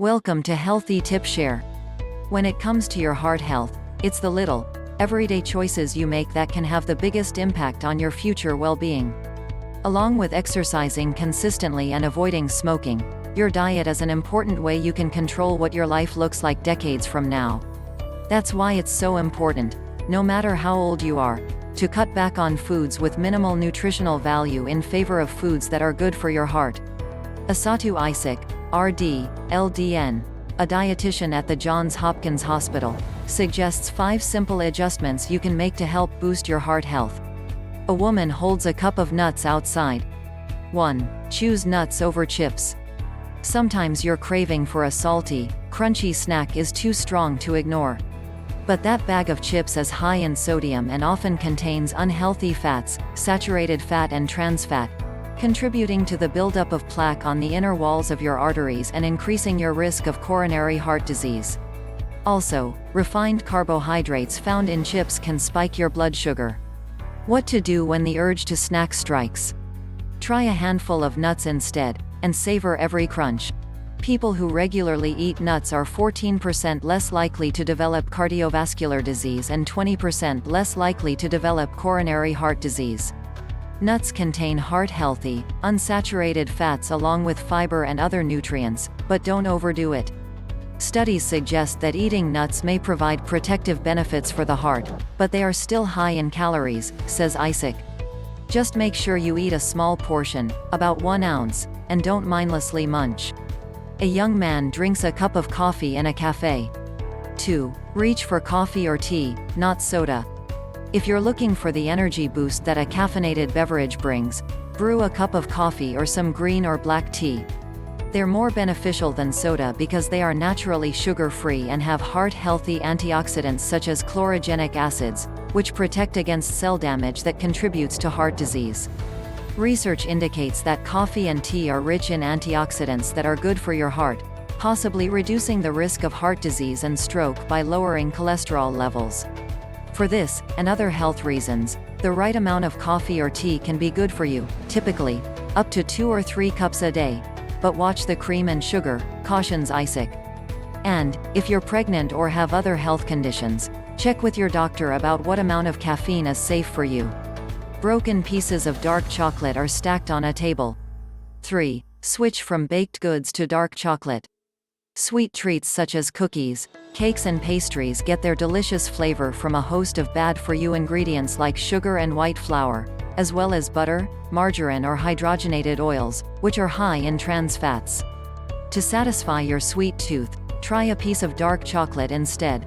Welcome to Healthy Tip Share. When it comes to your heart health, it's the little, everyday choices you make that can have the biggest impact on your future well-being. Along with exercising consistently and avoiding smoking, your diet is an important way you can control what your life looks like decades from now. That's why it's so important, no matter how old you are, to cut back on foods with minimal nutritional value in favor of foods that are good for your heart. Asatu Isaac, RD, LDN, a dietitian at the Johns Hopkins Hospital, suggests 5 simple adjustments you can make to help boost your heart health. A woman holds a cup of nuts outside. 1. Choose nuts over chips. Sometimes your craving for a salty, crunchy snack is too strong to ignore. But that bag of chips is high in sodium and often contains unhealthy fats, saturated fat and trans fat, contributing to the buildup of plaque on the inner walls of your arteries and increasing your risk of coronary heart disease. Also, refined carbohydrates found in chips can spike your blood sugar. What to do when the urge to snack strikes? Try a handful of nuts instead, and savor every crunch. People who regularly eat nuts are 14% less likely to develop cardiovascular disease and 20% less likely to develop coronary heart disease. Nuts contain heart-healthy, unsaturated fats along with fiber and other nutrients, but don't overdo it. Studies suggest that eating nuts may provide protective benefits for the heart, but they are still high in calories, says Isaac. Just make sure you eat a small portion, about 1 ounce, and don't mindlessly munch. A young man drinks a cup of coffee in a cafe. 2. Reach for coffee or tea, not soda. If you're looking for the energy boost that a caffeinated beverage brings, brew a cup of coffee or some green or black tea. They're more beneficial than soda because they are naturally sugar-free and have heart-healthy antioxidants such as chlorogenic acids, which protect against cell damage that contributes to heart disease. Research indicates that coffee and tea are rich in antioxidants that are good for your heart, possibly reducing the risk of heart disease and stroke by lowering cholesterol levels. For this, and other health reasons, the right amount of coffee or tea can be good for you, typically, up to 2 or 3 cups a day. But watch the cream and sugar, cautions Isaac. And, if you're pregnant or have other health conditions, check with your doctor about what amount of caffeine is safe for you. Broken pieces of dark chocolate are stacked on a table. 3. Switch from baked goods to dark chocolate. Sweet treats such as cookies, cakes and pastries get their delicious flavor from a host of bad-for-you ingredients like sugar and white flour, as well as butter, margarine or hydrogenated oils, which are high in trans fats. To satisfy your sweet tooth, try a piece of dark chocolate instead.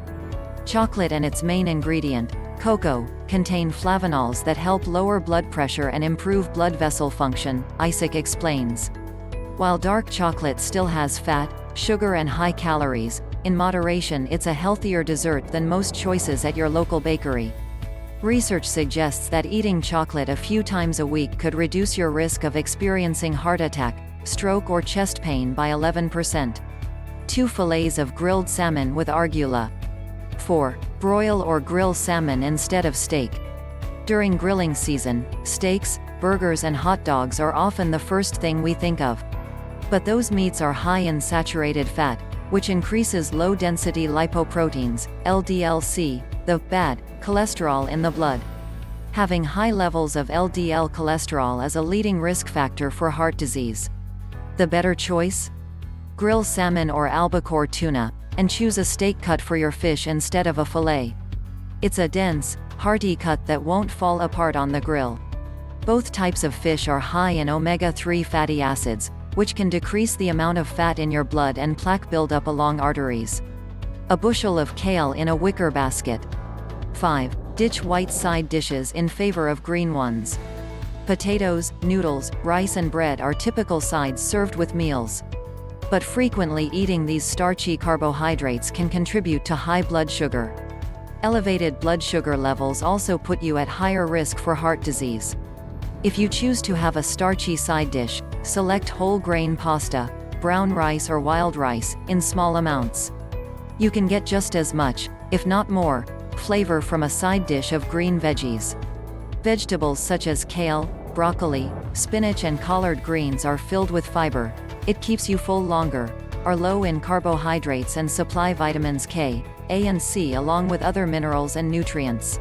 Chocolate and its main ingredient, cocoa, contain flavonols that help lower blood pressure and improve blood vessel function, Isaac explains. While dark chocolate still has fat, sugar and high calories, in moderation it's a healthier dessert than most choices at your local bakery. Research suggests that eating chocolate a few times a week could reduce your risk of experiencing heart attack, stroke or chest pain by 11%. 2 fillets of grilled salmon with arugula. 4. Broil or grill salmon instead of steak. During grilling season, steaks, burgers and hot dogs are often the first thing we think of. But those meats are high in saturated fat, which increases low-density lipoproteins, LDLC, the bad cholesterol in the blood. Having high levels of LDL cholesterol is a leading risk factor for heart disease. The better choice? Grill salmon or albacore tuna, and choose a steak cut for your fish instead of a fillet. It's a dense, hearty cut that won't fall apart on the grill. Both types of fish are high in omega-3 fatty acids, which can decrease the amount of fat in your blood and plaque buildup along arteries. A bushel of kale in a wicker basket. 5. Ditch white side dishes in favor of green ones. Potatoes, noodles, rice and bread are typical sides served with meals. But frequently eating these starchy carbohydrates can contribute to high blood sugar. Elevated blood sugar levels also put you at higher risk for heart disease. If you choose to have a starchy side dish, select whole grain pasta, brown rice or wild rice, in small amounts. You can get just as much, if not more, flavor from a side dish of green veggies. Vegetables such as kale, broccoli, spinach and collard greens are filled with fiber. It keeps you full longer. are low in carbohydrates and supply vitamins K, A and C along with other minerals and nutrients.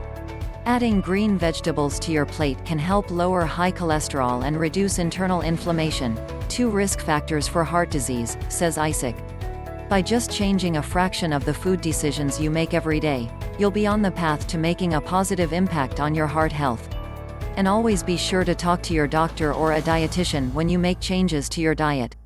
Adding green vegetables to your plate can help lower high cholesterol and reduce internal inflammation, 2 risk factors for heart disease, says Isaac. By just changing a fraction of the food decisions you make every day, you'll be on the path to making a positive impact on your heart health. And always be sure to talk to your doctor or a dietitian when you make changes to your diet.